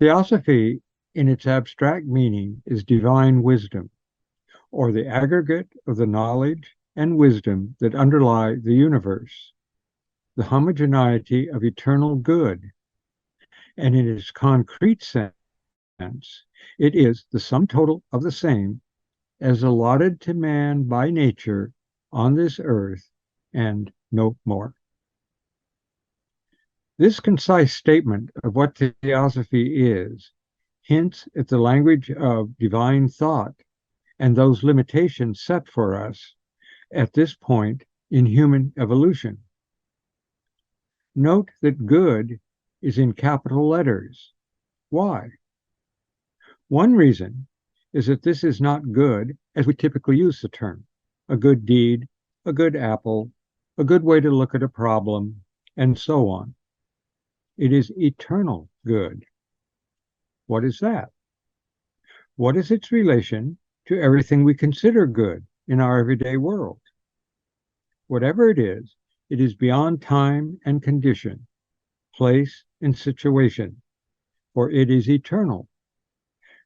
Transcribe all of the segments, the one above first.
Theosophy, in its abstract meaning, is divine wisdom, or the aggregate of the knowledge and wisdom that underlie the universe, the homogeneity of eternal good, and in its concrete sense, it is the sum total of the same as allotted to man by nature on this earth, and no more. This concise statement of what Theosophy is hints at the language of divine thought and those limitations set for us at this point in human evolution. Note that good is in capital letters. Why? One reason is that this is not good as we typically use the term, a good deed, a good apple, a good way to look at a problem, and so on. It is eternal good. What is that? What is its relation to everything we consider good in our everyday world? Whatever it is beyond time and condition, place and situation, for it is eternal,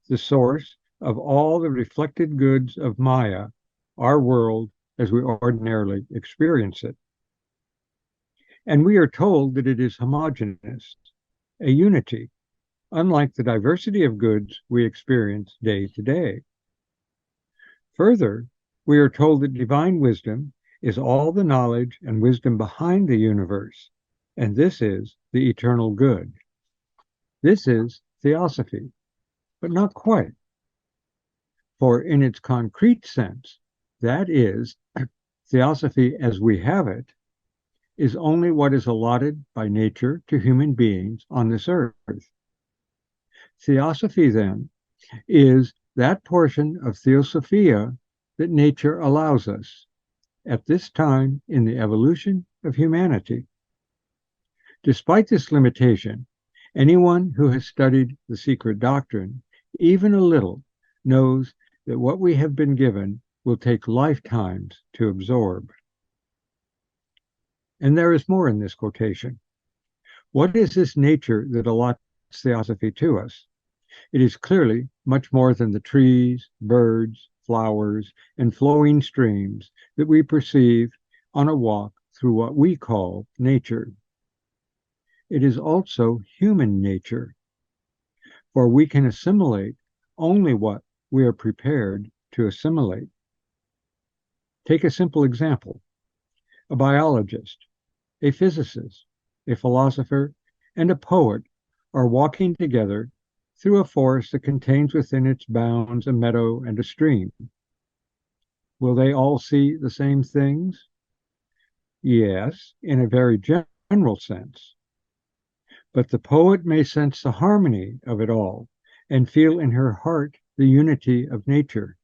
the source of all the reflected goods of Maya, our world as we ordinarily experience it. And we are told that it is homogeneous, a unity, unlike the diversity of goods we experience day to day. Further, we are told that divine wisdom is all the knowledge and wisdom behind the universe, and this is the eternal good. This is Theosophy, but not quite. For in its concrete sense, that is, Theosophy as we have it, is only what is allotted by nature to human beings on this earth. Theosophy, then, is that portion of Theosophia that nature allows us at this time in the evolution of humanity. Despite this limitation, anyone who has studied the secret doctrine, even a little, knows that what we have been given will take lifetimes to absorb. And there is more in this quotation. What is this nature that allots Theosophy to us? It is clearly much more than the trees, birds, flowers, and flowing streams that we perceive on a walk through what we call nature. It is also human nature, for we can assimilate only what we are prepared to assimilate. Take a simple example. A biologist, a physicist, a philosopher, and a poet are walking together through a forest that contains within its bounds a meadow and a stream. Will they all see the same things? Yes, in a very general sense. But the poet may sense the harmony of it all and feel in her heart the unity of nature.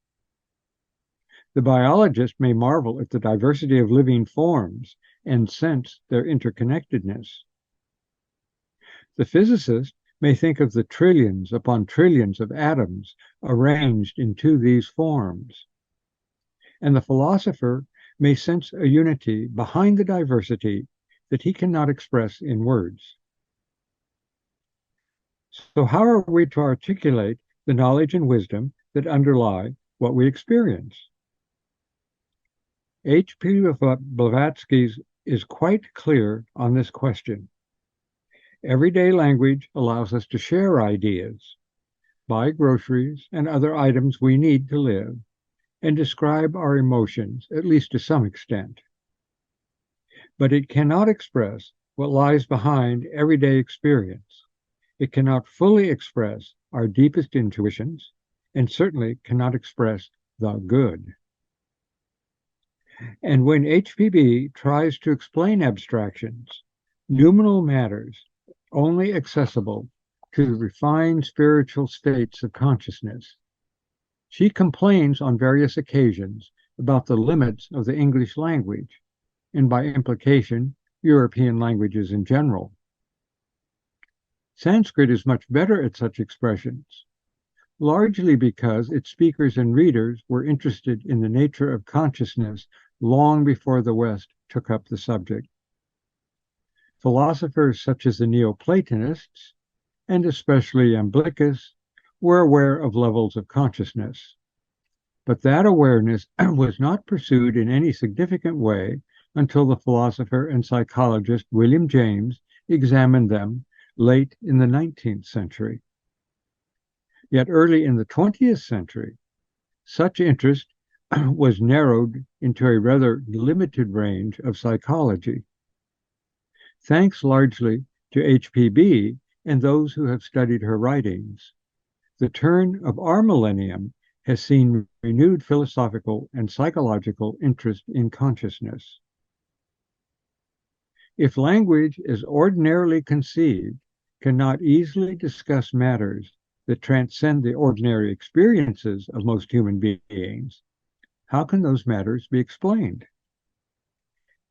The biologist may marvel at the diversity of living forms and sense their interconnectedness. The physicist may think of the trillions upon trillions of atoms arranged into these forms. And the philosopher may sense a unity behind the diversity that he cannot express in words. So how are we to articulate the knowledge and wisdom that underlie what we experience? H.P. Blavatsky is quite clear on this question. Everyday language allows us to share ideas, buy groceries and other items we need to live, and describe our emotions, at least to some extent. But it cannot express what lies behind everyday experience. It cannot fully express our deepest intuitions, and certainly cannot express the good. And when HPB tries to explain abstractions, noumenal matters only accessible to the refined spiritual states of consciousness, she complains on various occasions about the limits of the English language, and by implication, European languages in general. Sanskrit is much better at such expressions, largely because its speakers and readers were interested in the nature of consciousness long before the West took up the subject. Philosophers such as the Neoplatonists and especially Iamblichus, were aware of levels of consciousness. But that awareness was not pursued in any significant way until the philosopher and psychologist William James examined them late in the 19th century. Yet early in the 20th century, such interest was narrowed into a rather limited range of psychology. Thanks largely to HPB and those who have studied her writings, the turn of our millennium has seen renewed philosophical and psychological interest in consciousness. If language as ordinarily conceived cannot easily discuss matters that transcend the ordinary experiences of most human beings, how can those matters be explained?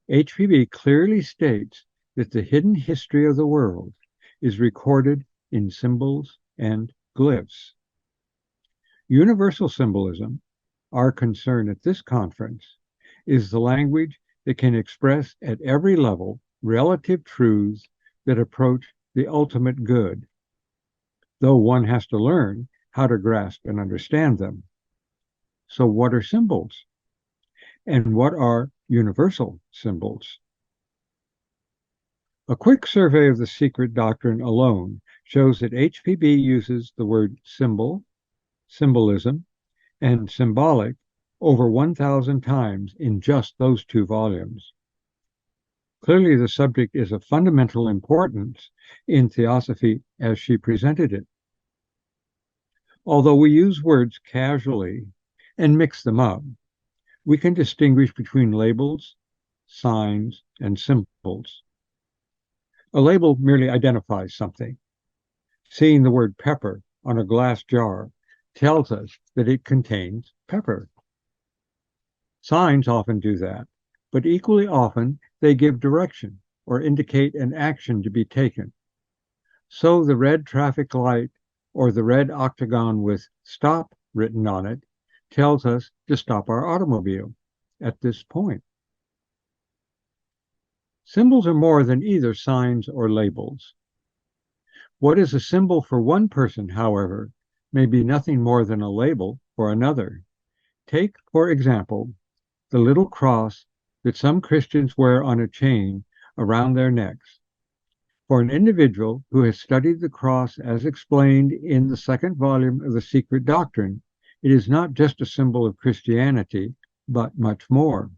HPB clearly states that the hidden history of the world is recorded in symbols and glyphs. Universal symbolism, our concern at this conference, is the language that can express at every level relative truths that approach the ultimate good, though one has to learn how to grasp and understand them. So what are symbols? And what are universal symbols? A quick survey of the secret doctrine alone shows that HPB uses the word symbol, symbolism, and symbolic over 1,000 times in just those 2 volumes. Clearly, the subject is of fundamental importance in Theosophy as she presented it. Although we use words casually and mix them up, we can distinguish between labels, signs, and symbols. A label merely identifies something. Seeing the word pepper on a glass jar tells us that it contains pepper. Signs often do that, but equally often they give direction or indicate an action to be taken. So the red traffic light or the red octagon with stop written on it tells us to stop our automobile at this point. Symbols are more than either signs or labels. What is a symbol for one person, however, may be nothing more than a label for another. Take, for example, the little cross that some Christians wear on a chain around their necks. For an individual who has studied the cross as explained in the 2nd volume of the Secret Doctrine, it is not just a symbol of Christianity, but much more.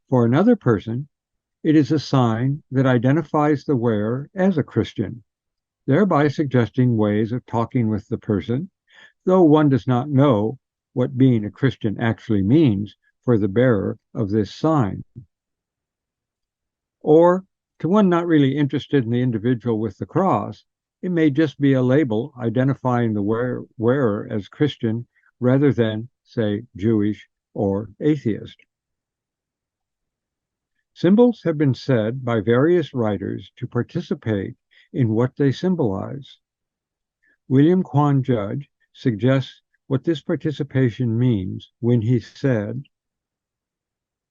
For another person, it is a sign that identifies the wearer as a Christian, thereby suggesting ways of talking with the person, though one does not know what being a Christian actually means for the bearer of this sign. Or, to one not really interested in the individual with the cross, it may just be a label identifying the wearer as Christian rather than, say, Jewish or atheist. Symbols have been said by various writers to participate in what they symbolize. William Quan Judge suggests what this participation means when he said,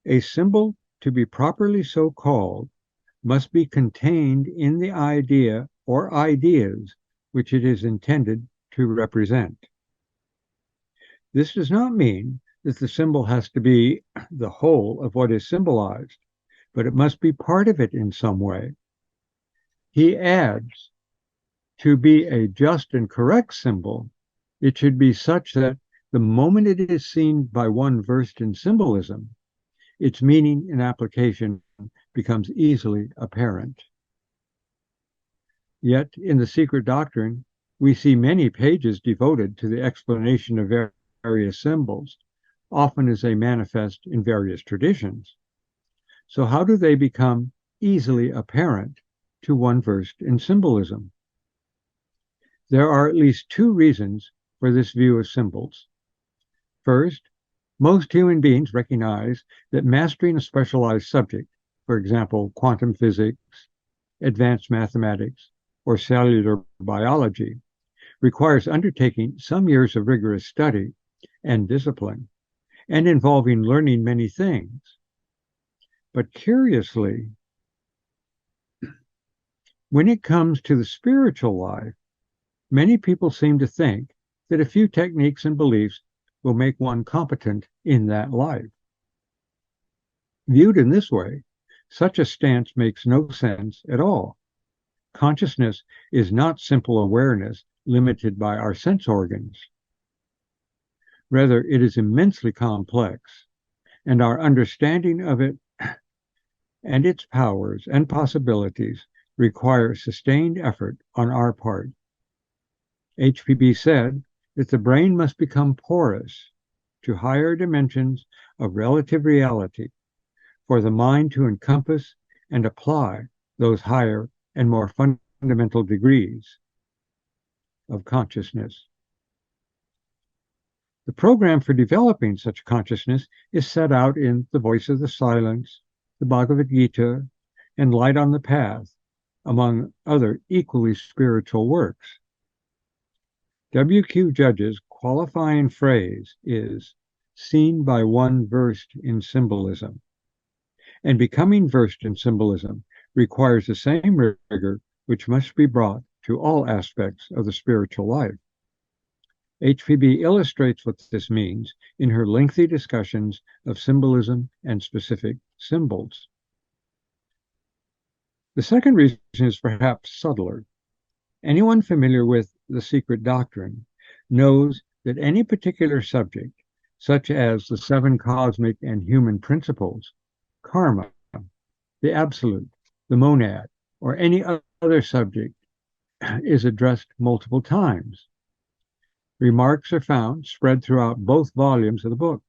"A symbol, to be properly so called, must be contained in the idea or ideas which it is intended to represent." This does not mean that the symbol has to be the whole of what is symbolized, but it must be part of it in some way. He adds, to be a just and correct symbol, it should be such that the moment it is seen by one versed in symbolism, its meaning and application becomes easily apparent. Yet, in the Secret Doctrine, we see many pages devoted to the explanation of various symbols, often as they manifest in various traditions. So how do they become easily apparent to one versed in symbolism? There are at least 2 reasons for this view of symbols. First, most human beings recognize that mastering a specialized subject, for example, quantum physics, advanced mathematics, or cellular biology, requires undertaking some years of rigorous study and discipline, and involving learning many things. But curiously, When it comes to the spiritual life, many people seem to think that a few techniques and beliefs will make one competent in that life. Viewed in this way, such a stance makes no sense at all. Consciousness is not simple awareness limited by our sense organs. Rather, it is immensely complex, and our understanding of it and its powers and possibilities require sustained effort on our part. HPB said that the brain must become porous to higher dimensions of relative reality for the mind to encompass and apply those higher and more fundamental degrees of consciousness. The program for developing such consciousness is set out in The Voice of the Silence, the Bhagavad Gita, and Light on the Path, among other equally spiritual works. W.Q. Judge's qualifying phrase is seen by one versed in symbolism. And becoming versed in symbolism requires the same rigor which must be brought to all aspects of the spiritual life. HPB illustrates what this means in her lengthy discussions of symbolism and specific symbols. The second reason is perhaps subtler. Anyone familiar with the secret doctrine knows that any particular subject, such as the 7 cosmic and human principles, karma, the absolute, the monad, or any other subject, is addressed multiple times. Remarks are found spread throughout both volumes of the book.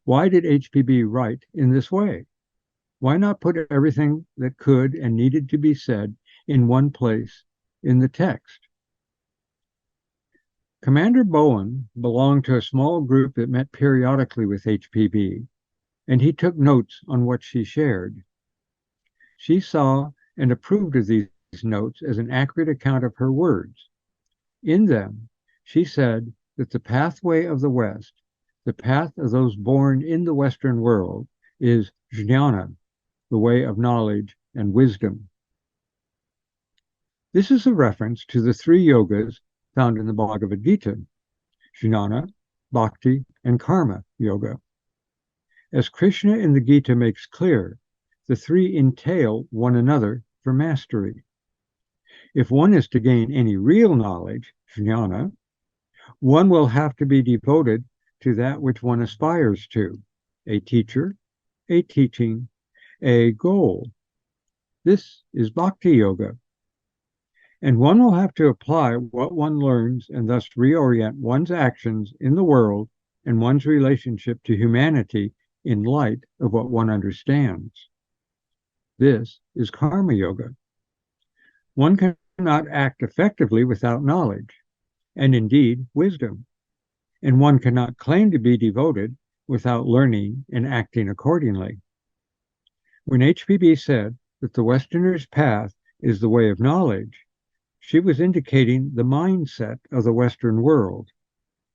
Why did HPB write in this way? Why not put everything that could and needed to be said in one place in the text? Commander Bowen belonged to a small group that met periodically with HPB, and he took notes on what she shared. She saw and approved of these notes as an accurate account of her words. In them, she said that the pathway of the West, the path of those born in the Western world, is jnana, the way of knowledge and wisdom. This is a reference to the 3 yogas found in the Bhagavad Gita, jnana, bhakti, and karma yoga. As Krishna in the Gita makes clear, the 3 entail one another for mastery. If one is to gain any real knowledge, jnana, one will have to be devoted to that which one aspires to, a teacher, a teaching, a goal. This is bhakti yoga. And one will have to apply what one learns and thus reorient one's actions in the world and one's relationship to humanity in light of what one understands. This is karma yoga. One cannot act effectively without knowledge, and indeed wisdom, and one cannot claim to be devoted without learning and acting accordingly. When HPB said that the Westerner's path is the way of knowledge, she was indicating the mindset of the Western world,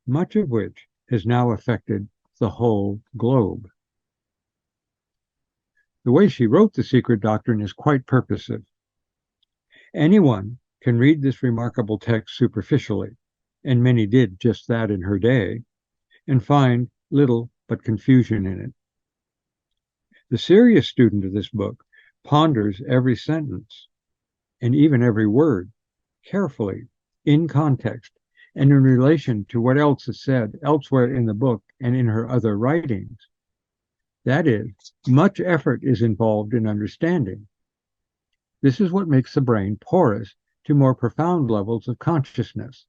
much of which has now affected the whole globe. The way she wrote the secret doctrine is quite purposive. Anyone can read this remarkable text superficially, and many did just that in her day, and find little but confusion in it. The serious student of this book ponders every sentence, and even every word, carefully, in context, and in relation to what else is said elsewhere in the book and in her other writings. That is, much effort is involved in understanding. This is what makes the brain porous to more profound levels of consciousness,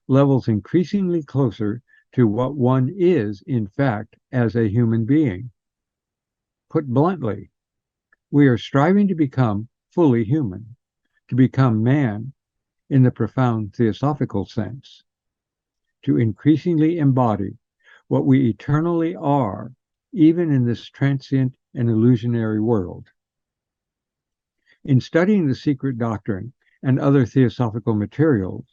levels increasingly closer to what one is, in fact, as a human being. Put bluntly, we are striving to become fully human, to become man in the profound theosophical sense, to increasingly embody what we eternally are, even in this transient and illusionary world. In studying the secret doctrine and other theosophical materials,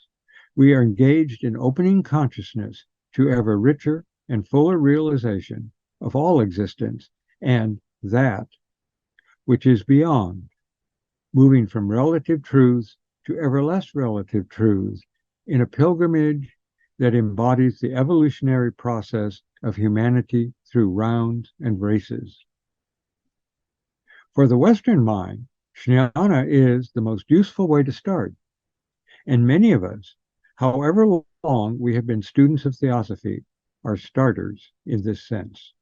we are engaged in opening consciousness to ever richer and fuller realization of all existence and that which is beyond, moving from relative truths to ever less relative truths in a pilgrimage that embodies the evolutionary process of humanity through rounds and races. For the Western mind, jnana is the most useful way to start, and many of us, however long we have been students of Theosophy, are starters in this sense.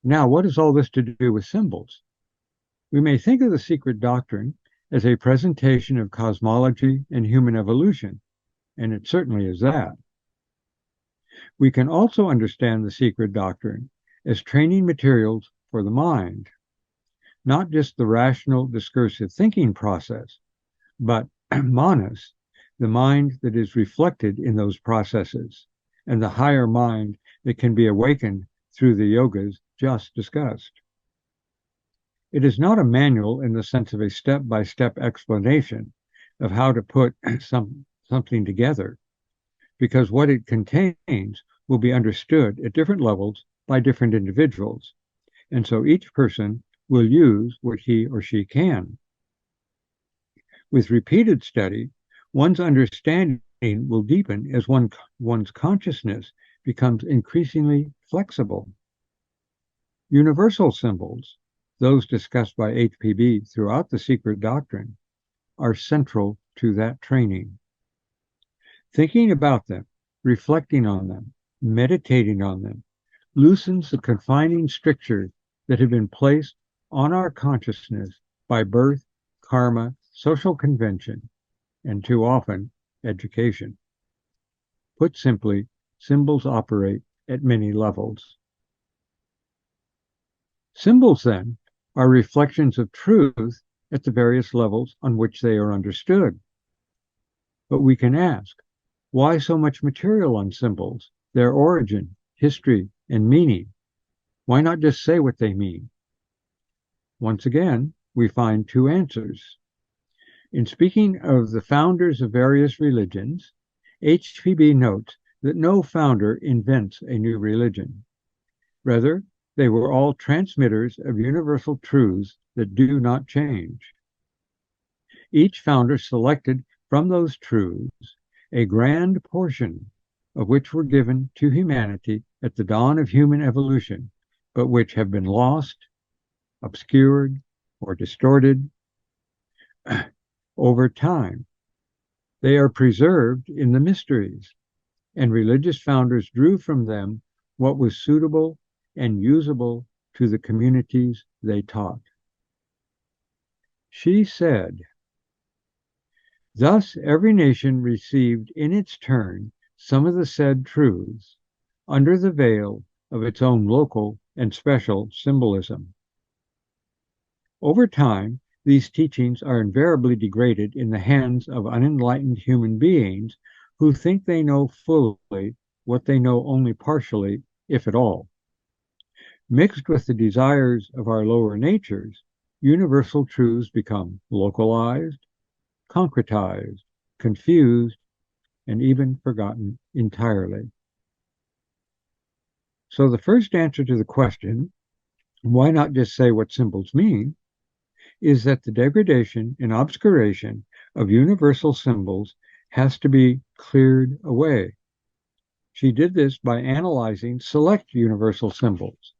Now, what has all this to do with symbols? We may think of the secret doctrine as a presentation of cosmology and human evolution, and it certainly is that. We can also understand the secret doctrine as training materials for the mind, not just the rational discursive thinking process, but manas, the mind that is reflected in those processes, and the higher mind that can be awakened through the yogas just discussed. It is not a manual in the sense of a step-by-step explanation of how to put something together, because what it contains will be understood at different levels by different individuals, and so each person will use what he or she can. With repeated study, one's understanding will deepen as one's consciousness becomes increasingly flexible. Universal symbols, those discussed by HPB throughout the secret doctrine, are central to that training. Thinking about them, reflecting on them, meditating on them, loosens the confining strictures that have been placed on our consciousness by birth, karma, social convention, and too often, education. Put simply, symbols operate at many levels. Symbols, then, are reflections of truth at the various levels on which they are understood. But we can ask, why so much material on symbols, their origin, history, and meaning? Why not just say what they mean? Once again, we find two answers. In speaking of the founders of various religions, HPB notes that no founder invents a new religion. Rather, they were all transmitters of universal truths that do not change. Each founder selected from those truths a grand portion of which were given to humanity at the dawn of human evolution, but which have been lost, obscured, or distorted over time. They are preserved in the mysteries, and religious founders drew from them what was suitable and usable to the communities they taught. She said, "Thus every nation received in its turn some of the said truths under the veil of its own local and special symbolism. Over time, these teachings are invariably degraded in the hands of unenlightened human beings who think they know fully what they know only partially, if at all. Mixed with the desires of our lower natures, universal truths become localized, concretized, confused, and even forgotten entirely." So the first answer to the question, why not just say what symbols mean, is that the degradation and obscuration of universal symbols has to be cleared away. She did this by analyzing select universal symbols,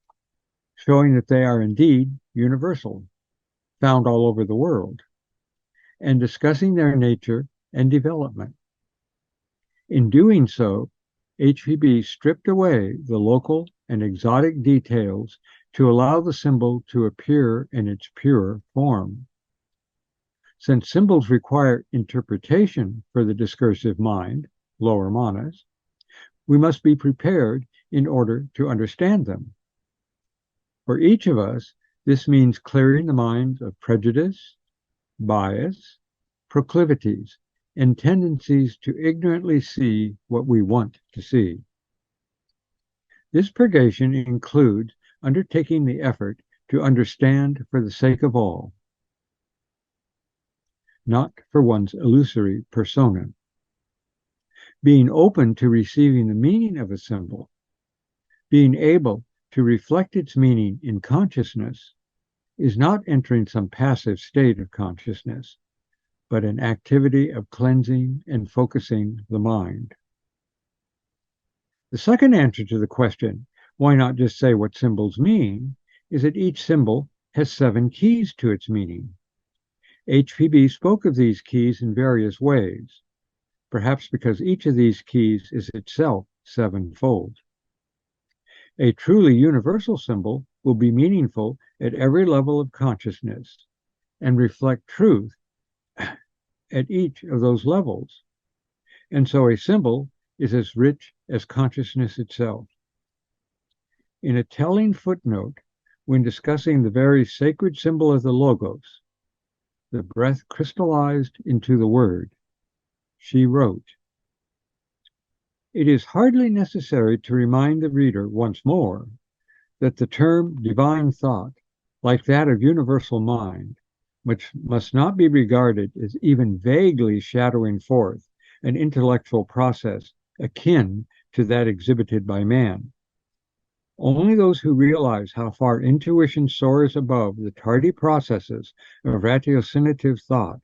showing that they are indeed universal, found all over the world, and discussing their nature and development. In doing so, HPB stripped away the local and exotic details to allow the symbol to appear in its pure form. Since symbols require interpretation for the discursive mind, lower manas, we must be prepared in order to understand them. For each of us, this means clearing the minds of prejudice, bias, proclivities, and tendencies to ignorantly see what we want to see. This purgation includes undertaking the effort to understand for the sake of all, not for one's illusory persona. Being open to receiving the meaning of a symbol, being able to reflect its meaning in consciousness, is not entering some passive state of consciousness, but an activity of cleansing and focusing the mind. The second answer to the question, why not just say what symbols mean, is that each symbol has 7 keys to its meaning. HPB spoke of these keys in various ways, perhaps because each of these keys is itself 7-fold. A truly universal symbol will be meaningful at every level of consciousness and reflect truth at each of those levels. And so a symbol is as rich as consciousness itself. In a telling footnote, when discussing the very sacred symbol of the Logos, the breath crystallized into the word, she wrote, "It is hardly necessary to remind the reader once more that the term divine thought, like that of universal mind, which must not be regarded as even vaguely shadowing forth an intellectual process akin to that exhibited by man. Only those who realize how far intuition soars above the tardy processes of ratiocinative thought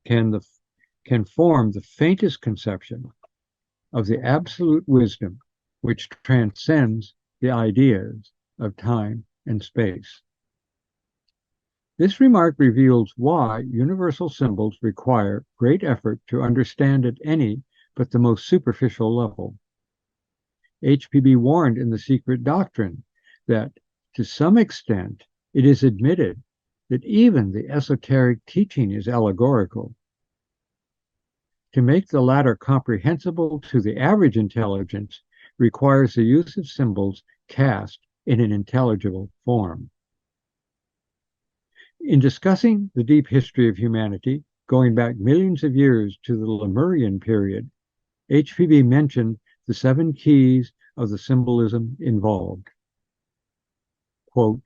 can form the faintest conception of the absolute wisdom which transcends the ideas of time and space." This remark reveals why universal symbols require great effort to understand at any but the most superficial level. HPB warned in The Secret Doctrine that, to some extent, it is admitted that even the esoteric teaching is allegorical. To make the latter comprehensible to the average intelligence requires the use of symbols cast in an intelligible form. In discussing the deep history of humanity, going back millions of years to the Lemurian period, HPB mentioned the 7 keys of the symbolism involved. Quote,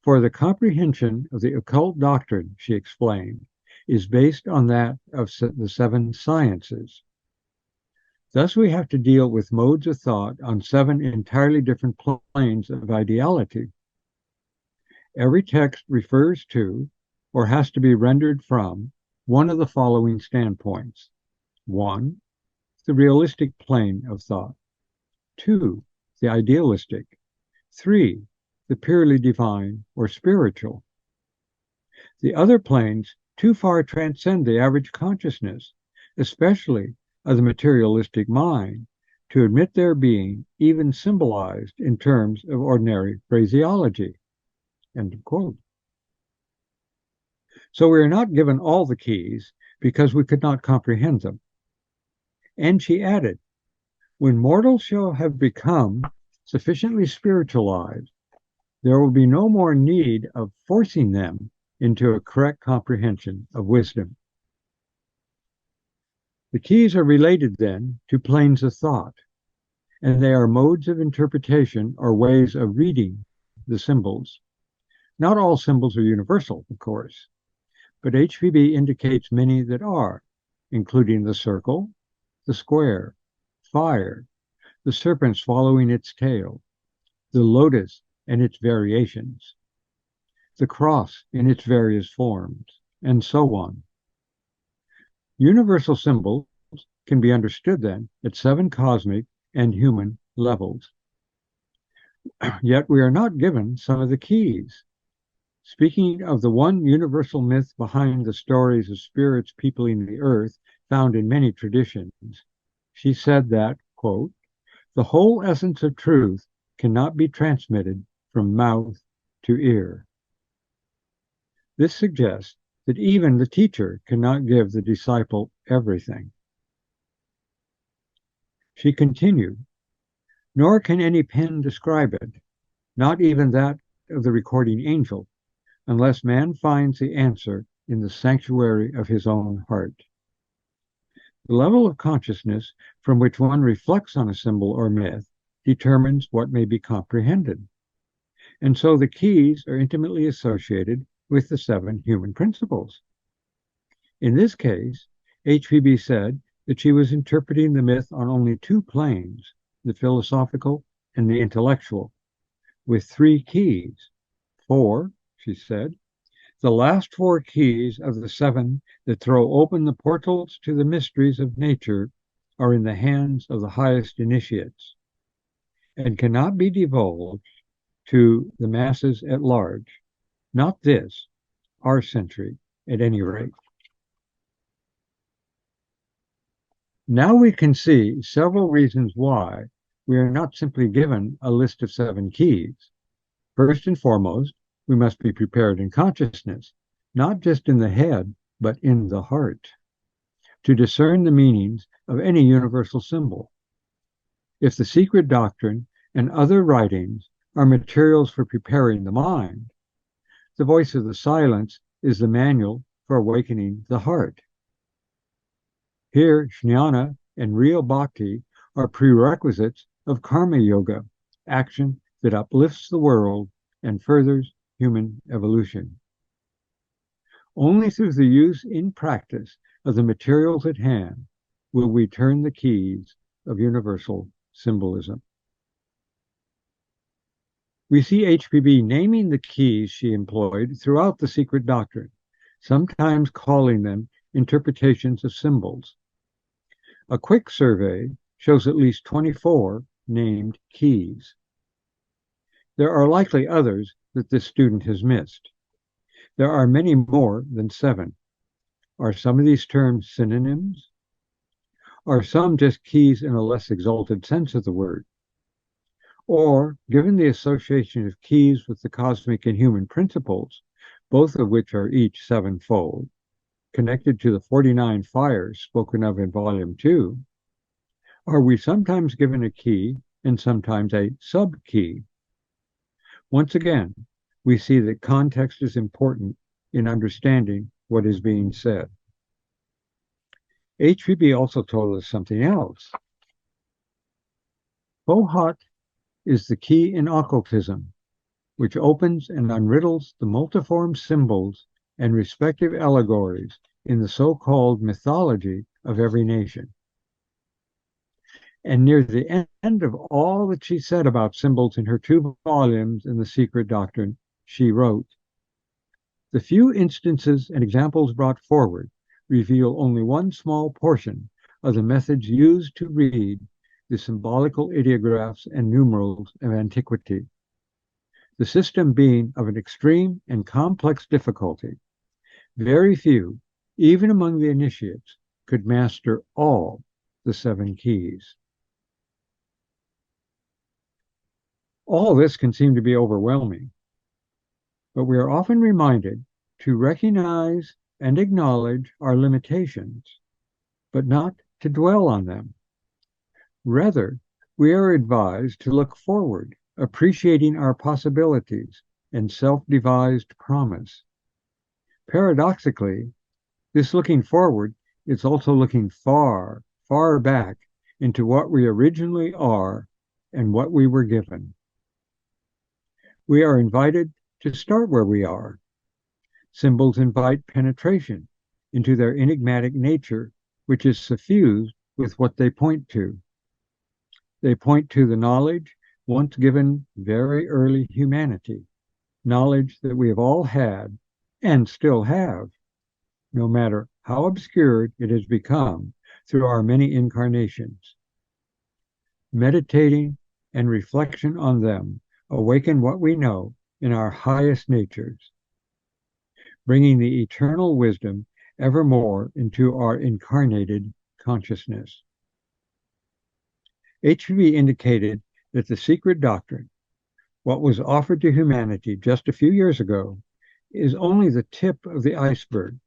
"For the comprehension of the occult doctrine," she explained, "is based on that of the 7 sciences. Thus we have to deal with modes of thought on 7 entirely different planes of ideality. Every text refers to, or has to be rendered from, one of the following standpoints. 1, the realistic plane of thought. 2, the idealistic. 3, the purely divine or spiritual. The other planes too far transcend the average consciousness, especially of the materialistic mind, to admit their being even symbolized in terms of ordinary phraseology." End of quote. So we are not given all the keys because we could not comprehend them. And she added, "When mortals shall have become sufficiently spiritualized, there will be no more need of forcing them into a correct comprehension of wisdom." The keys are related then to planes of thought, and they are modes of interpretation or ways of reading the symbols. Not all symbols are universal, of course, but HPB indicates many that are, including the circle, the square, fire, the serpent swallowing its tail, the lotus and its variations, the cross in its various forms, and so on. Universal symbols can be understood then at 7 cosmic and human levels. Yet we are not given some of the keys. Speaking of the one universal myth behind the stories of spirits peopling the earth found in many traditions, she said that, quote, "The whole essence of truth cannot be transmitted from mouth to ear." This suggests that even the teacher cannot give the disciple everything. She continued, "Nor can any pen describe it, not even that of the recording angel, unless man finds the answer in the sanctuary of his own heart." The level of consciousness from which one reflects on a symbol or myth determines what may be comprehended. And so the keys are intimately associated with the 7 human principles. In this case, HPB said that she was interpreting the myth on only 2 planes, the philosophical and the intellectual, with 3 keys, 4 she said. The last 4 keys of the 7 that throw open the portals to the mysteries of nature are in the hands of the highest initiates and cannot be divulged to the masses at large. Not this, our century, at any rate. Now we can see several reasons why we are not simply given a list of 7 keys. First and foremost, we must be prepared in consciousness, not just in the head, but in the heart, to discern the meanings of any universal symbol. If the secret doctrine and other writings are materials for preparing the mind, the voice of the silence is the manual for awakening the heart. Here, jnana and real bhakti are prerequisites of karma yoga, action that uplifts the world and furthers human evolution. Only through the use in practice of the materials at hand will we turn the keys of universal symbolism. We see HPB naming the keys she employed throughout the secret doctrine, sometimes calling them interpretations of symbols. A quick survey shows at least 24 named keys. There are likely others that this student has missed. There are many more than 7. Are some of these terms synonyms? Are some just keys in a less exalted sense of the word? Or, given the association of keys with the cosmic and human principles, both of which are each 7-fold, connected to the 49 fires spoken of in Volume 2, are we sometimes given a key and sometimes a sub-key? Once again, we see that context is important in understanding what is being said. HPB also told us something else. Fohat is the key in occultism, which opens and unriddles the multiform symbols and respective allegories in the so-called mythology of every nation. And near the end of all that she said about symbols in her 2 volumes in the Secret Doctrine, she wrote, "The few instances and examples brought forward reveal only one small portion of the methods used to read the symbolical ideographs and numerals of antiquity, the system being of an extreme and complex difficulty. Very few, even among the initiates, could master all the 7 keys." All this can seem to be overwhelming, but we are often reminded to recognize and acknowledge our limitations, but not to dwell on them. Rather, we are advised to look forward, appreciating our possibilities and self-devised promise. Paradoxically, this looking forward is also looking far, far back into what we originally are and what we were given. We are invited to start where we are. Symbols invite penetration into their enigmatic nature, which is suffused with what they point to. They point to the knowledge once given very early humanity, knowledge that we have all had and still have, no matter how obscured it has become through our many incarnations. Meditating and reflection on them awaken what we know in our highest natures, bringing the eternal wisdom evermore into our incarnated consciousness. HPB indicated that the secret doctrine, what was offered to humanity just a few years ago, is only the tip of the iceberg,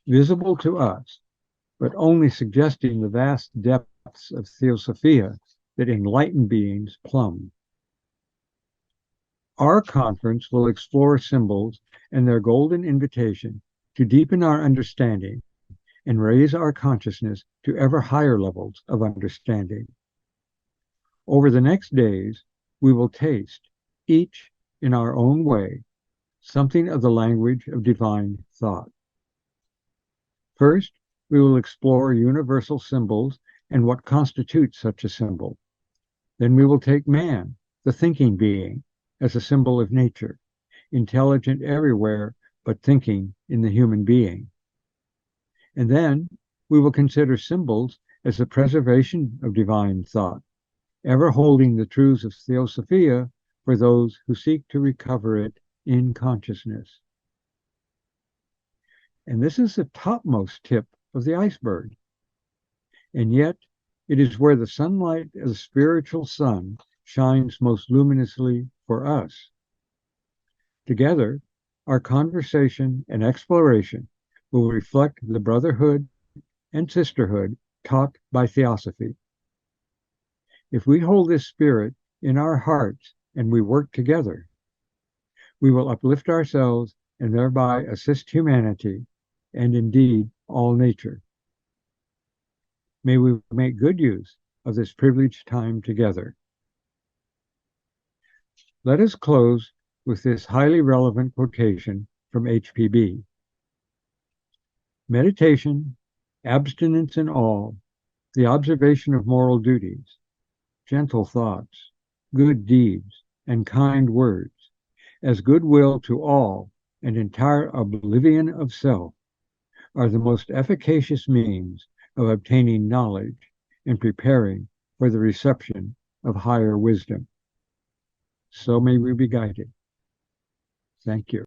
visible to us, but only suggesting the vast depths of Theosofia that enlightened beings plumb. Our conference will explore symbols and their golden invitation to deepen our understanding and raise our consciousness to ever higher levels of understanding. Over the next days, we will taste, each in our own way, something of the language of divine thought. First, we will explore universal symbols and what constitutes such a symbol. Then we will take man, the thinking being, as a symbol of nature, intelligent everywhere, but thinking in the human being. And then we will consider symbols as the preservation of divine thought, ever holding the truths of Theosofia for those who seek to recover it in consciousness. And this is the topmost tip of the iceberg. And yet, it is where the sunlight of the spiritual sun shines most luminously for us. Together, our conversation and exploration will reflect the brotherhood and sisterhood taught by Theosophy. If we hold this spirit in our hearts and we work together, we will uplift ourselves and thereby assist humanity and indeed all nature. May we make good use of this privileged time together. Let us close with this highly relevant quotation from HPB. Meditation, abstinence in all, the observation of moral duties, gentle thoughts, good deeds, and kind words, as goodwill to all and entire oblivion of self, are the most efficacious means of obtaining knowledge and preparing for the reception of higher wisdom. So may we be guided. Thank you.